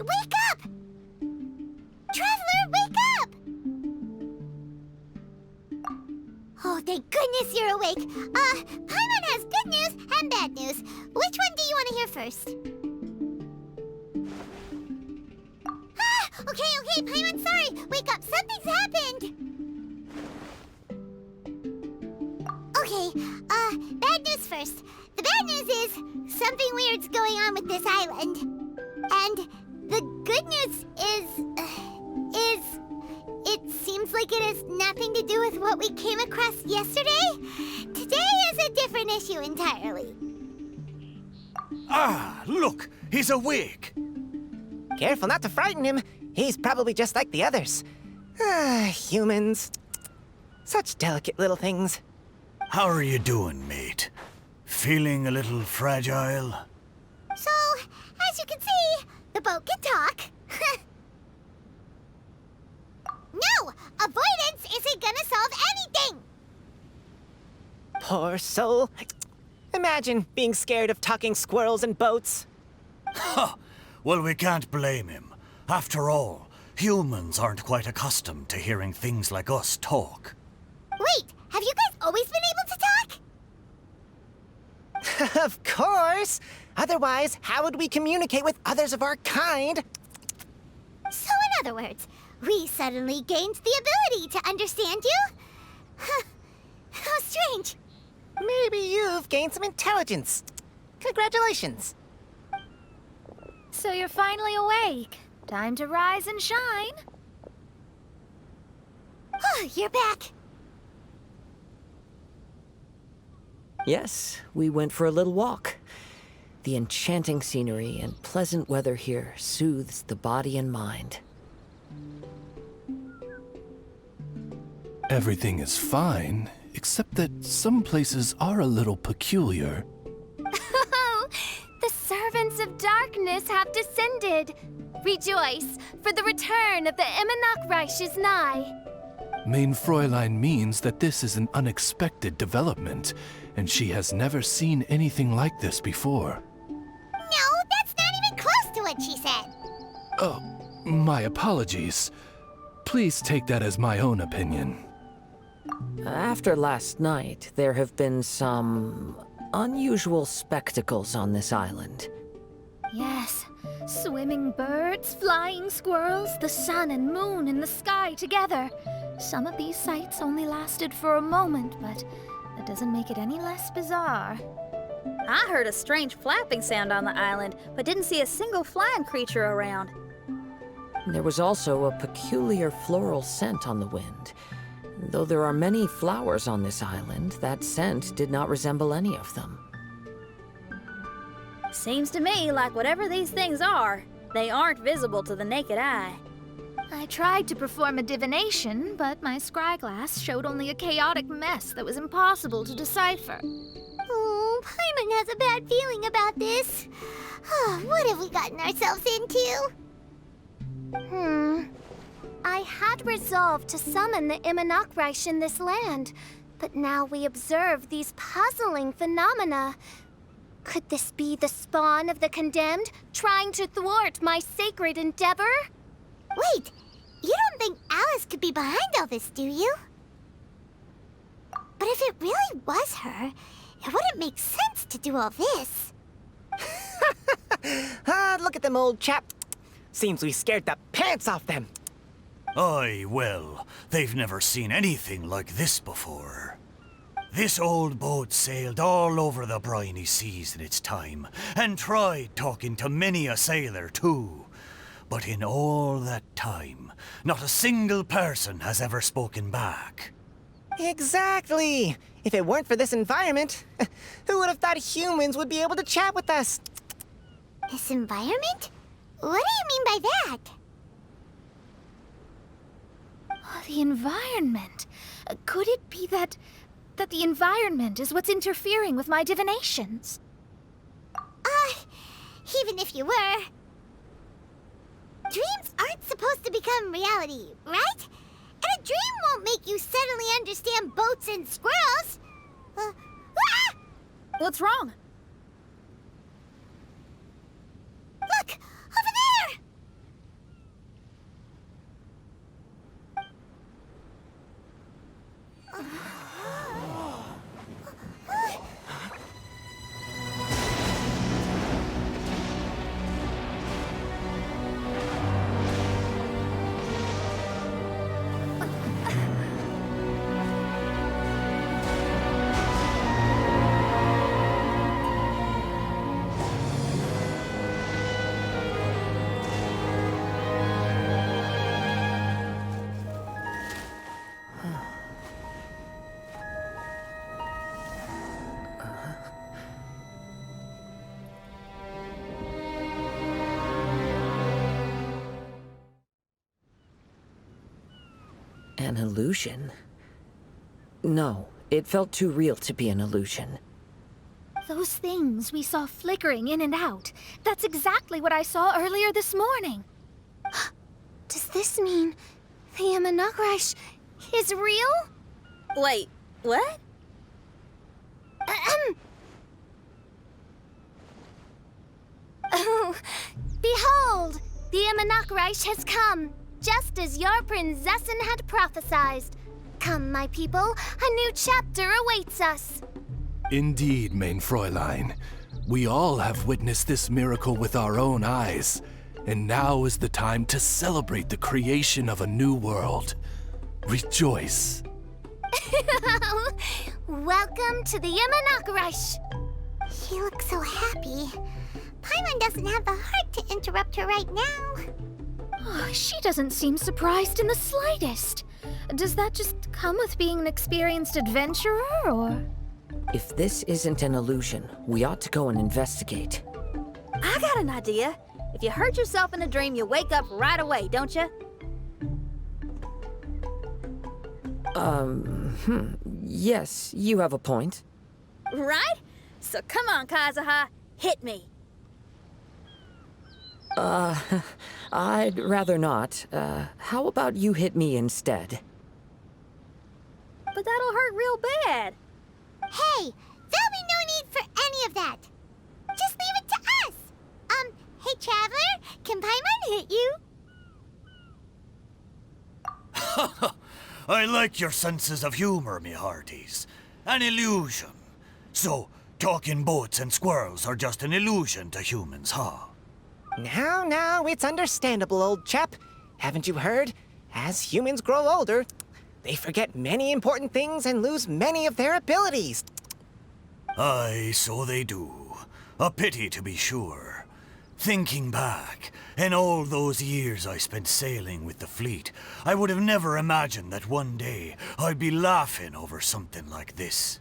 Wake up! Traveler, wake up! Oh, thank goodness you're awake. Paimon has good news and bad news. Which one do you want to hear first? Okay, Paimon, sorry. Wake up, something's happened. Okay, bad news first. The bad news is something weird's going on with this island. And the good news is it seems like it has nothing to do with what we came across yesterday. Today is a different issue entirely. Ah, look, he's awake. Careful not to frighten him. He's probably just like the others. Humans. Such delicate little things. How are you doing, mate? Feeling a little fragile? So, as you can see, the boat can talk. No! Avoidance isn't gonna solve anything! Poor soul. Imagine being scared of talking squirrels and boats. Ha! Well, we can't blame him. After all, humans aren't quite accustomed to hearing things like us talk. Wait, have you guys always been able to talk? Of course! Otherwise, how would we communicate with others of our kind? So in other words, we suddenly gained the ability to understand you? How strange. Maybe you've gained some intelligence. Congratulations. So you're finally awake. Time to rise and shine. You're back. Yes, we went for a little walk. The enchanting scenery and pleasant weather here soothes the body and mind. Everything is fine, except that some places are a little peculiar. Oh, the servants of darkness have descended. Rejoice, for the return of the Immonok is nigh. Mein Fräulein means that this is an unexpected development, and she has never seen anything like this before. No, that's not even close to what she said. Oh, my apologies. Please take that as my own opinion. After last night, there have been some unusual spectacles on this island. Yes, swimming birds, flying squirrels, the sun and moon in the sky together. Some of these sights only lasted for a moment, but that doesn't make it any less bizarre. I heard a strange flapping sound on the island, but didn't see a single flying creature around. There was also a peculiar floral scent on the wind. Though there are many flowers on this island, that scent did not resemble any of them. Seems to me like whatever these things are, they aren't visible to the naked eye. I tried to perform a divination, but my scryglass showed only a chaotic mess that was impossible to decipher. Oh, Paimon has a bad feeling about this. What have we gotten ourselves into? I had resolved to summon the Immonok in this land, but now we observe these puzzling phenomena. Could this be the spawn of the condemned, trying to thwart my sacred endeavor? Wait, you don't think Alice could be behind all this, do you? But if it really was her, it wouldn't make sense to do all this. Look at them, old chap. Seems we scared the pants off them. Aye, well, they've never seen anything like this before. This old boat sailed all over the briny seas in its time, and tried talking to many a sailor too. But in all that time, not a single person has ever spoken back. Exactly. If it weren't for this environment, who would have thought humans would be able to chat with us? This environment? What do you mean by that? The environment. Could it be that that the environment is what's interfering with my divinations. Even if you were... Dreams aren't supposed to become reality, right? And a dream won't make you suddenly understand boats and squirrels. What's wrong? Look! Over there! An illusion? No, it felt too real to be an illusion. Those things we saw flickering in and out, that's exactly what I saw earlier this morning. Does this mean the Imanakrish is real? Wait, what? Oh, behold! The Imanakrish has come, just as your Prinzessin had prophesied. Come, my people, a new chapter awaits us. Indeed, mein Fräulein. We all have witnessed this miracle with our own eyes. And now is the time to celebrate the creation of a new world. Rejoice. Welcome to the Imanakrish. She looks so happy. Paimon doesn't have the heart to interrupt her right now. Oh, she doesn't seem surprised in the slightest. Does that just come with being an experienced adventurer, or...? If this isn't an illusion, we ought to go and investigate. I got an idea. If you hurt yourself in a dream, you wake up right away, don't you? Yes, you have a point. Right? So come on, Kazuha, hit me. I'd rather not. How about you hit me instead? But that'll hurt real bad. Hey, there'll be no need for any of that. Just leave it to us. Hey, Traveler, can Paimon hit you? I like your senses of humor, me hearties. An illusion. So, talking boats and squirrels are just an illusion to humans, huh? Now, it's understandable, old chap. Haven't you heard? As humans grow older, they forget many important things and lose many of their abilities. Aye, so they do. A pity, to be sure. Thinking back, in all those years I spent sailing with the fleet, I would have never imagined that one day I'd be laughing over something like this.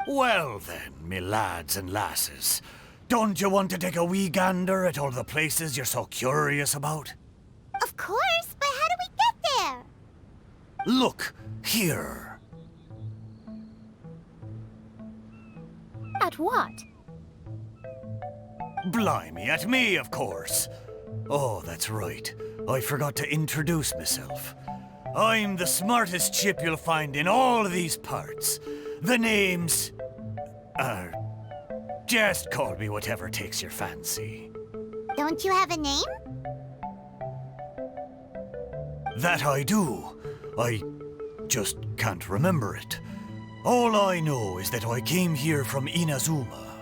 Well then, me lads and lasses, don't you want to take a wee gander at all the places you're so curious about? Of course, but how do we get there? Look, here. At what? Blimey, at me, of course. Oh, that's right. I forgot to introduce myself. I'm the smartest chip you'll find in all these parts. The name's... just call me whatever takes your fancy. Don't you have a name? That I do. I just can't remember it. All I know is that I came here from Inazuma.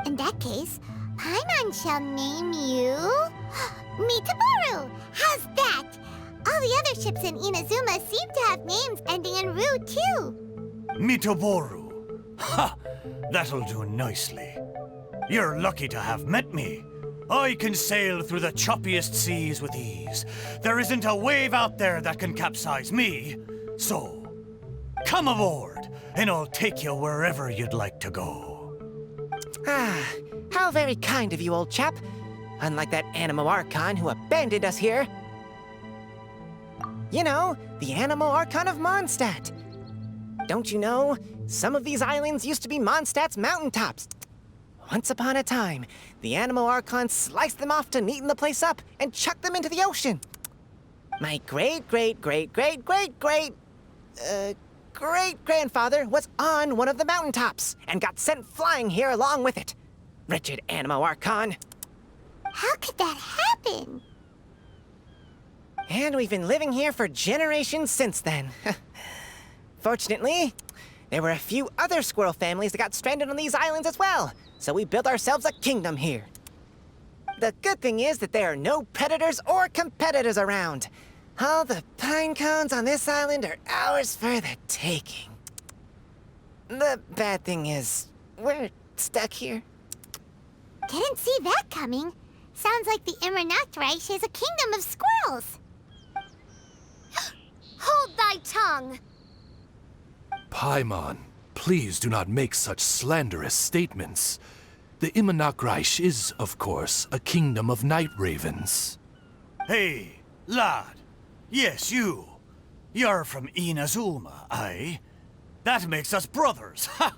In that case, Paimon shall name you... Mitaboru! How's that? All the other ships in Inazuma seem to have names ending in Ru, too. Mitaboru. Ha! That'll do nicely. You're lucky to have met me. I can sail through the choppiest seas with ease. There isn't a wave out there that can capsize me. So, come aboard, and I'll take you wherever you'd like to go. Ah, how very kind of you, old chap. Unlike that Animo Archon who abandoned us here. You know, the Animo Archon of Mondstadt. Don't you know? Some of these islands used to be Mondstadt's mountaintops. Once upon a time, the Animo Archon sliced them off to neaten the place up and chucked them into the ocean. My great-grandfather was on one of the mountaintops and got sent flying here along with it. Wretched Animo Archon. How could that happen? And we've been living here for generations since then. Fortunately, there were a few other squirrel families that got stranded on these islands as well, so we built ourselves a kingdom here. The good thing is that there are no predators or competitors around. All the pine cones on this island are ours for the taking. The bad thing is, we're stuck here. Didn't see that coming. Sounds like the Immernachtreich is a kingdom of squirrels. Hold thy tongue! Paimon, please do not make such slanderous statements. The Immernachtreich is, of course, a kingdom of night ravens. Hey, lad. Yes, you. You're from Inazuma, aye? That makes us brothers, ha!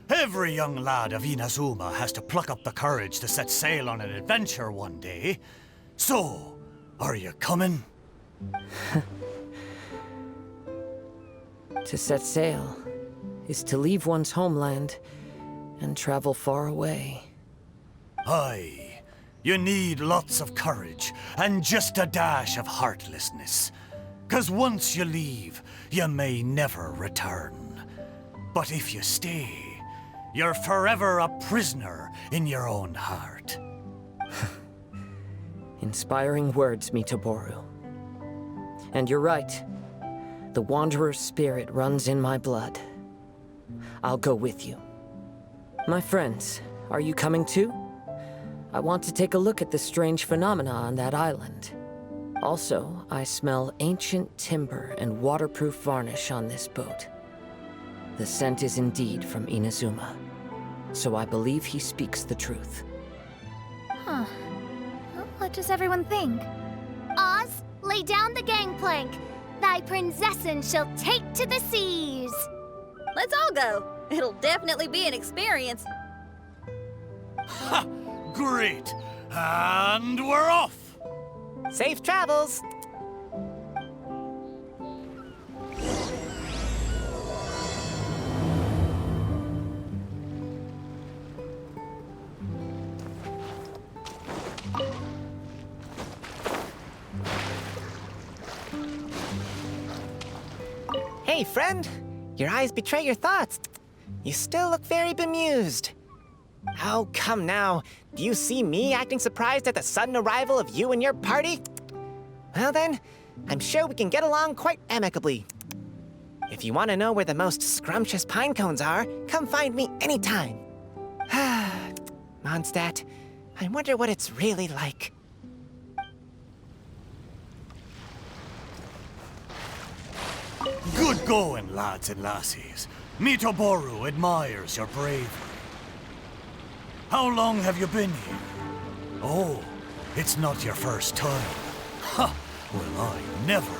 Every young lad of Inazuma has to pluck up the courage to set sail on an adventure one day. So, are you coming? To set sail is to leave one's homeland and travel far away. Aye. You need lots of courage and just a dash of heartlessness. 'Cause once you leave, you may never return. But if you stay, you're forever a prisoner in your own heart. Inspiring words, Mitoboru. And you're right. The Wanderer's spirit runs in my blood. I'll go with you. My friends, are you coming too? I want to take a look at the strange phenomena on that island. Also, I smell ancient timber and waterproof varnish on this boat. The scent is indeed from Inazuma, so I believe he speaks the truth. Huh. Well, what does everyone think? Oz, lay down the gangplank. Thy princessin shall take to the seas. Let's all go. It'll definitely be an experience. Ha! Great! And we're off! Safe travels! Hey, friend. Your eyes betray your thoughts. You still look very bemused. Oh, come now. Do you see me acting surprised at the sudden arrival of you and your party? Well then, I'm sure we can get along quite amicably. If you want to know where the most scrumptious pine cones are, come find me anytime. Mondstadt, I wonder what it's really like. Good going, lads and lassies. Mitoboru admires your bravery. How long have you been here? Oh, it's not your first time. Ha! Well, I never.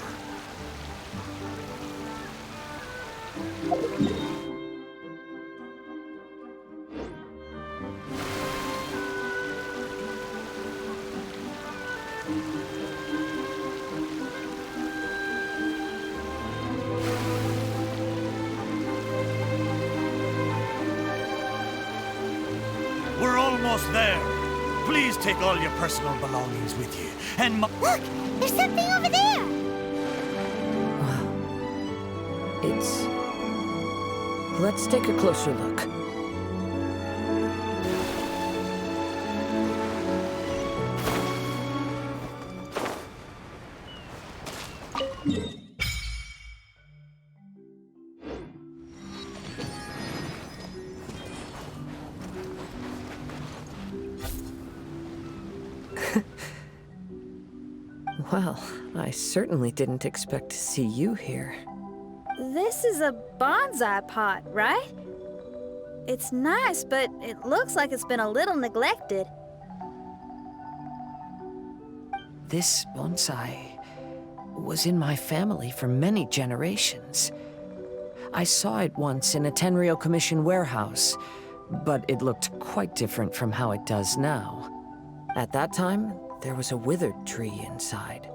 We're almost there. Please take all your personal belongings with you. And Look! There's something over there! It's... Let's take a closer look. Well, I certainly didn't expect to see you here. This is a bonsai pot, right? It's nice, but it looks like it's been a little neglected. This bonsai was in my family for many generations. I saw it once in a Tenryou Commission warehouse, but it looked quite different from how it does now. At that time, there was a withered tree inside.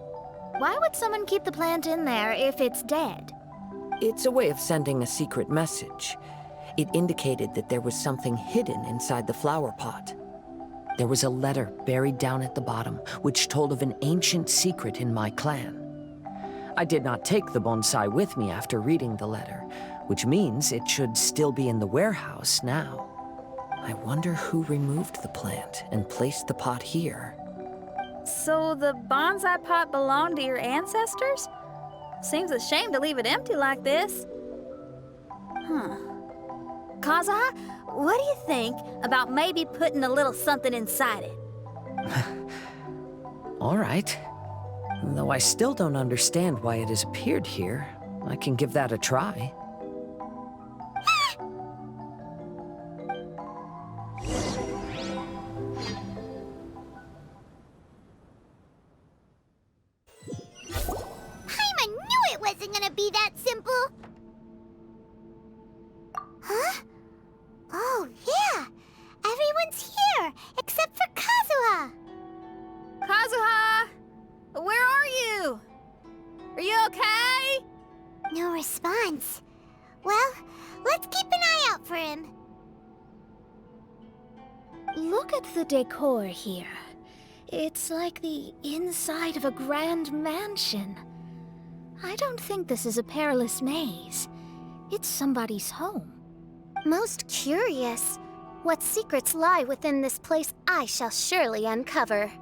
Why would someone keep the plant in there if it's dead? It's a way of sending a secret message. It indicated that there was something hidden inside the flower pot. There was a letter buried down at the bottom, which told of an ancient secret in my clan. I did not take the bonsai with me after reading the letter, which means it should still be in the warehouse now. I wonder who removed the plant and placed the pot here. So the bonsai pot belonged to your ancestors? Seems a shame to leave it empty like this. Kazuha, what do you think about maybe putting a little something inside it? All right. Though I still don't understand why it has appeared here, I can give that a try. Paimon knew it wasn't gonna be that simple! Huh? Oh, yeah! Everyone's here, except for Kazuha! Kazuha! Where are you? Are you okay? No response. Well, let's keep an eye out for him. Look at the decor here. It's like the inside of a grand mansion. I don't think this is a perilous maze. It's somebody's home. Most curious. What secrets lie within this place I shall surely uncover.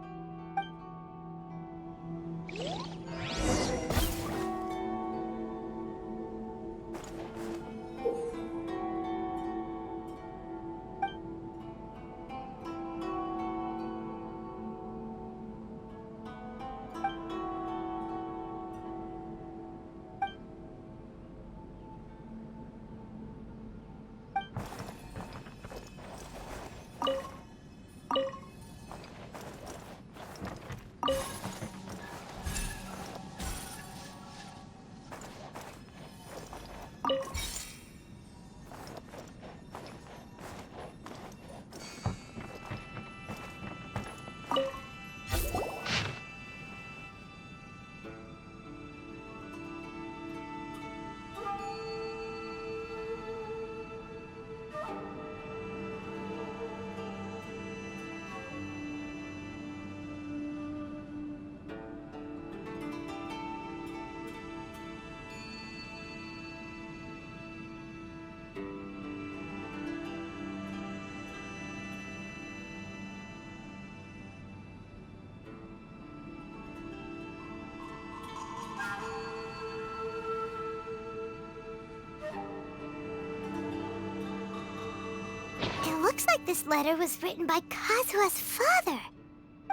It looks like this letter was written by Kazuha's father.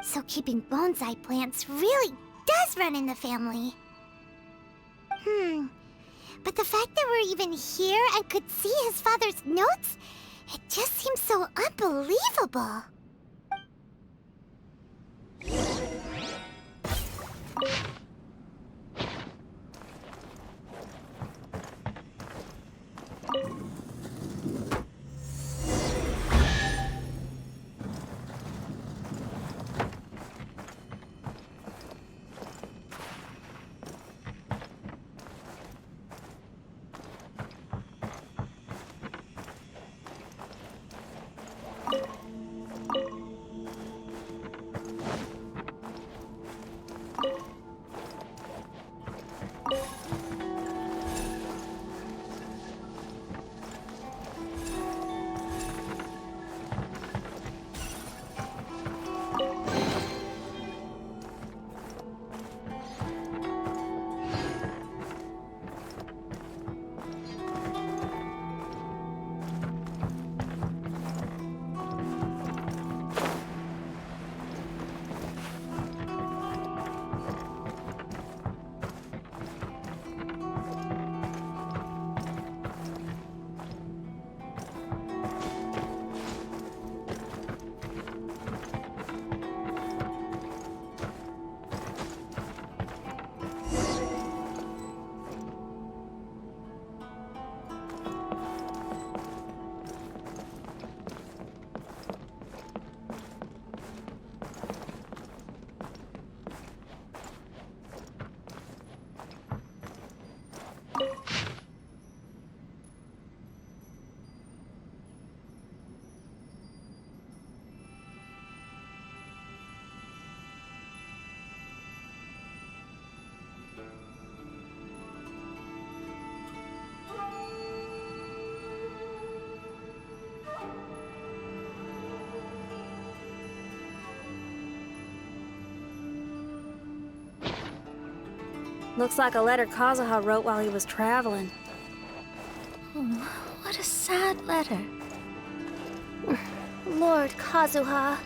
So keeping bonsai plants really does run in the family. But the fact that we're even here and could see his father's notes, it just seems so unbelievable. Looks like a letter Kazuha wrote while he was traveling. Oh, what a sad letter. Lord Kazuha.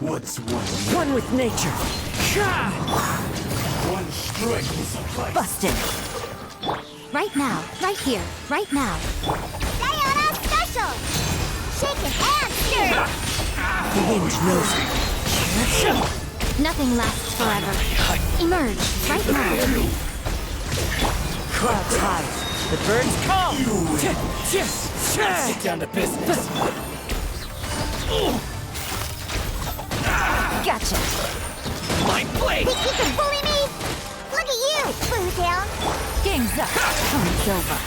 What's one? One with nature. One strike will suffice. Busted. Right now, right here, right now. Sayona Special! Shaken and stirred! The wind knows it. Nothing lasts forever. Emerge, right now. Clouds high. The birds come. Get down to business. Gotcha. My blade! Think you can bully me? Look at you, Boo Town! Game's up. Time's over.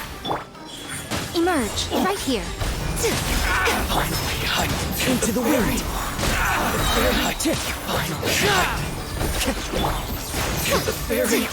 Emerge, right here. Finally, Into the wind. to the ferry.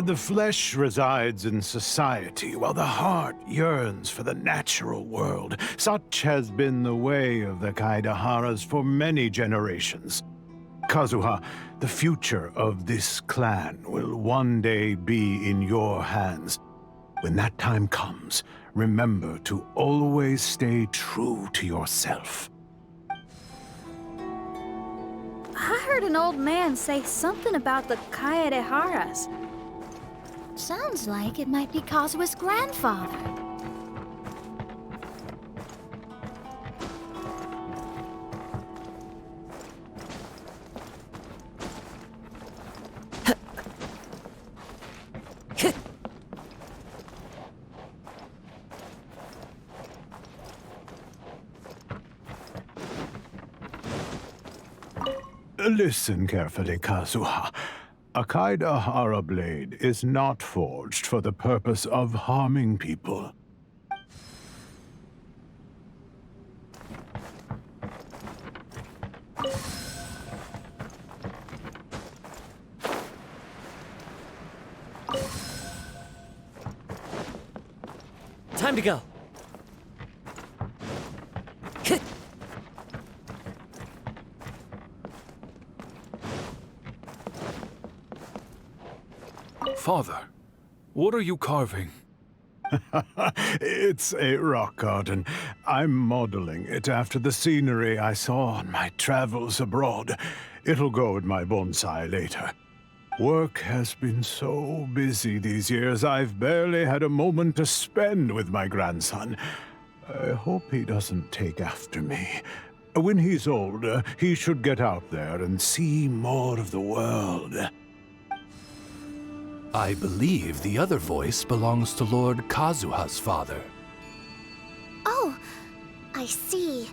The flesh resides in society, while the heart yearns for the natural world. Such has been the way of the Kaidaharas for many generations. Kazuha, the future of this clan will one day be in your hands. When that time comes, remember to always stay true to yourself. I heard an old man say something about the Kaidaharas. Sounds like it might be Kazuha's grandfather. Listen carefully, Kazuha. A Kaidahara blade is not forged for the purpose of harming people. Time to go. Father, what are you carving? It's a rock garden. I'm modeling it after the scenery I saw on my travels abroad. It'll go in my bonsai later. Work has been so busy these years, I've barely had a moment to spend with my grandson. I hope he doesn't take after me. When he's older, he should get out there and see more of the world. I believe the other voice belongs to Lord Kazuha's father. Oh, I see.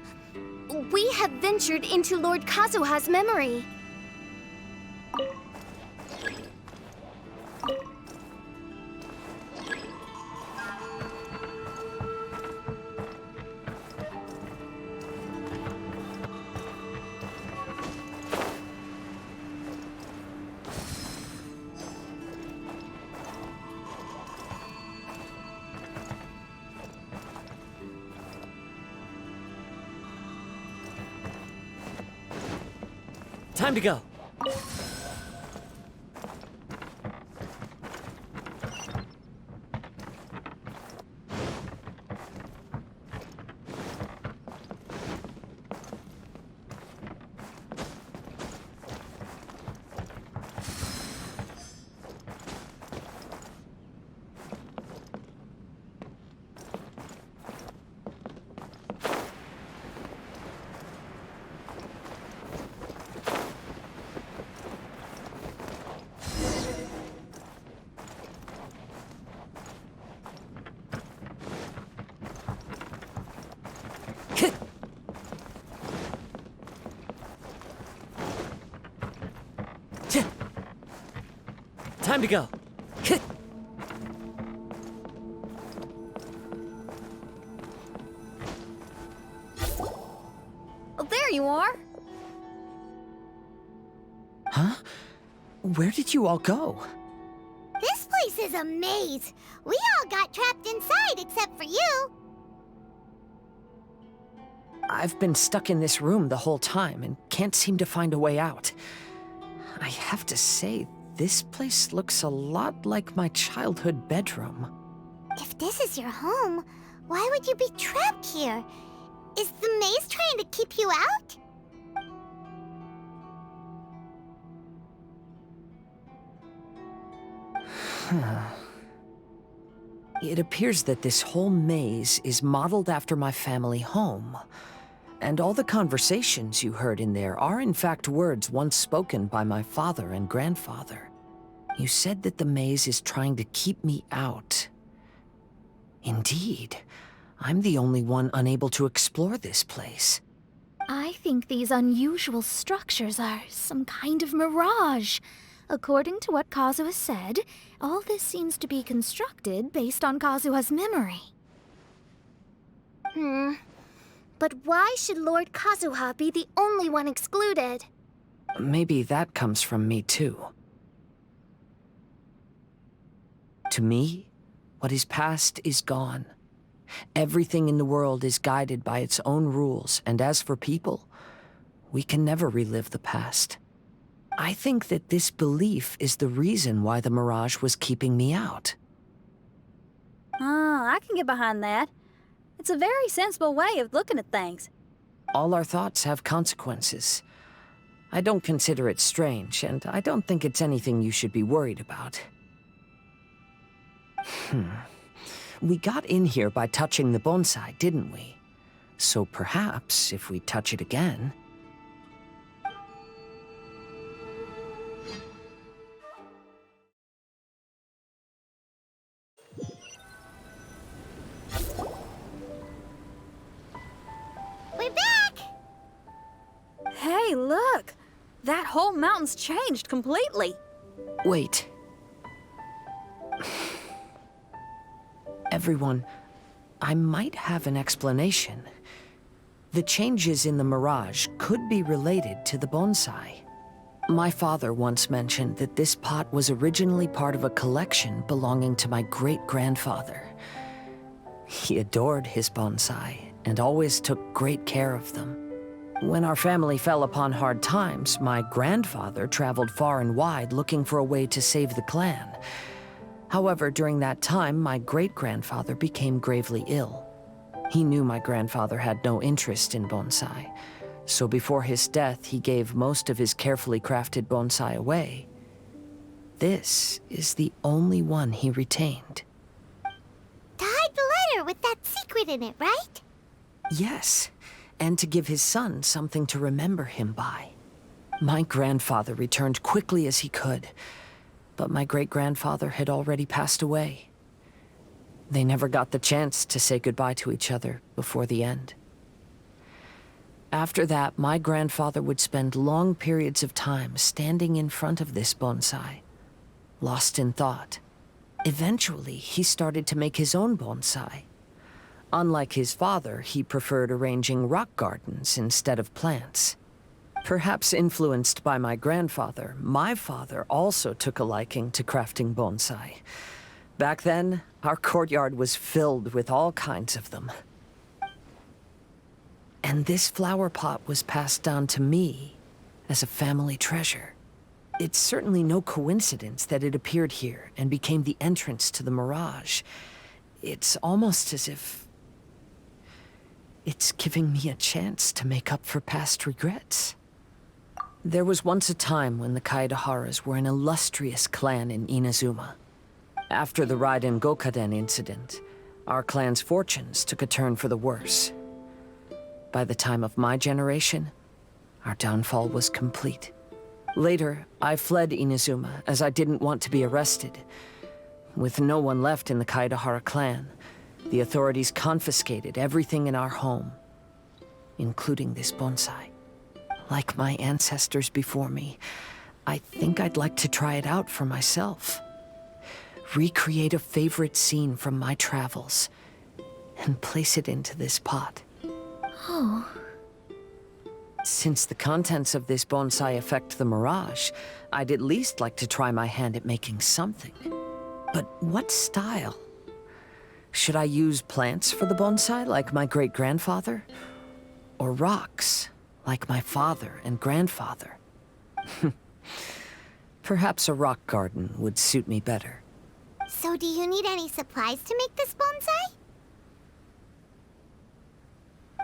We have ventured into Lord Kazuha's memory. Time to go. Time to go. Oh, there you are. Huh? Where did you all go? This place is a maze. We all got trapped inside except for you. I've been stuck in this room the whole time and can't seem to find a way out. I have to say, this place looks a lot like my childhood bedroom. If this is your home, why would you be trapped here? Is the maze trying to keep you out? It appears that this whole maze is modeled after my family home. And all the conversations you heard in there are in fact words once spoken by my father and grandfather. You said that the maze is trying to keep me out. Indeed, I'm the only one unable to explore this place. I think these unusual structures are some kind of mirage. According to what Kazuha said, all this seems to be constructed based on Kazuha's memory. But why should Lord Kazuha be the only one excluded? Maybe that comes from me too. To me, what is past is gone. Everything in the world is guided by its own rules, and as for people, we can never relive the past. I think that this belief is the reason why the Mirage was keeping me out. Oh, I can get behind that. It's a very sensible way of looking at things. All our thoughts have consequences. I don't consider it strange, and I don't think it's anything you should be worried about. We got in here by touching the bonsai, didn't we? So perhaps, if we touch it again... We're back! Hey, look! That whole mountain's changed completely. Wait. Everyone, I might have an explanation. The changes in the Mirage could be related to the bonsai. My father once mentioned that this pot was originally part of a collection belonging to my great-grandfather. He adored his bonsai and always took great care of them. When our family fell upon hard times, my grandfather traveled far and wide looking for a way to save the clan. However, during that time, my great-grandfather became gravely ill. He knew my grandfather had no interest in bonsai, so before his death, he gave most of his carefully crafted bonsai away. This is the only one he retained. To hide the letter with that secret in it, right? Yes, and to give his son something to remember him by. My grandfather returned quickly as he could, but my great-grandfather had already passed away. They never got the chance to say goodbye to each other before the end. After that, my grandfather would spend long periods of time standing in front of this bonsai, lost in thought. Eventually, he started to make his own bonsai. Unlike his father, he preferred arranging rock gardens instead of plants. Perhaps influenced by my grandfather, my father also took a liking to crafting bonsai. Back then, our courtyard was filled with all kinds of them. And this flower pot was passed down to me as a family treasure. It's certainly no coincidence that it appeared here and became the entrance to the Mirage. It's almost as if it's giving me a chance to make up for past regrets. There was once a time when the Kaidaharas were an illustrious clan in Inazuma. After the Raiden Gokaden incident, our clan's fortunes took a turn for the worse. By the time of my generation, our downfall was complete. Later, I fled Inazuma as I didn't want to be arrested. With no one left in the Kaidahara clan, the authorities confiscated everything in our home, including this bonsai. Like my ancestors before me, I think I'd like to try it out for myself. Recreate a favorite scene from my travels, and place it into this pot. Oh. Since the contents of this bonsai affect the Mirage, I'd at least like to try my hand at making something. But what style? Should I use plants for the bonsai, like my great-grandfather? Or rocks, like my father and grandfather? Perhaps a rock garden would suit me better. So do you need any supplies to make this bonsai?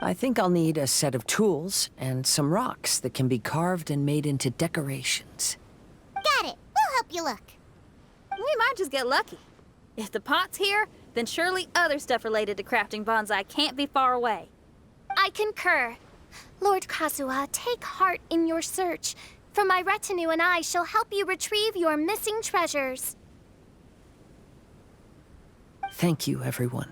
I think I'll need a set of tools and some rocks that can be carved and made into decorations. Got it. We'll help you look. We might just get lucky. If the pot's here, then surely other stuff related to crafting bonsai can't be far away. I concur. Lord Kazuha, take heart in your search, for my retinue and I shall help you retrieve your missing treasures. Thank you, everyone.